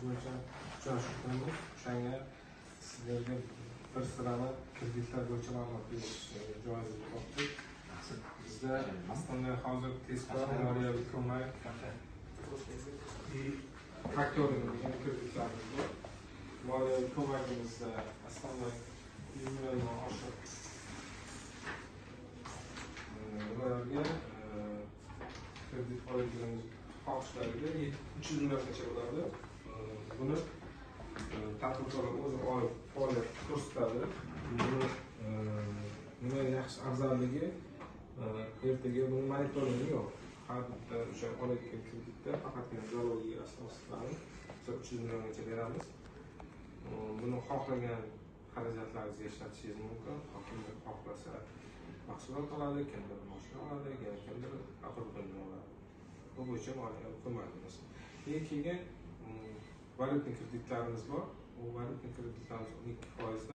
bo'yicha uchrashuv qildik. O'shanga sizlarga bir sirani kreditlar bo'yicha ma'lumot berishni joizlik topdik. Bizda aslında hozir tezkor moliyaviy ko'mak faktoring degan kreditlarimiz bor. Moliyaviy ko'magimizda aslında 100 milliondan oshiq ularga kredit oladigan xohishlariga 300 milliongacha bo'ladi. Buni tadbirkorlar o'zi olib faoliyat ko'rsatadi. Buni nima yaxshi afzalligi, ertaga buni monitoringi yo'q. Har bitta o'sha olayotgan kreditda faqatgina zaruriy asoslarni 300 milliongacha beramiz. Buni xohlagan xarajatlaringizga ishlatishingiz mumkin. Kimdir xohlasa mahsulot oladi, kimdir moshina oladi, yana kimdir avtomobil oladi. Bu bo'yicha moliyaviy ko'makimiz. Keyin valyutli kreditlarimiz bor. Bu valyutli kreditlarimiz 12%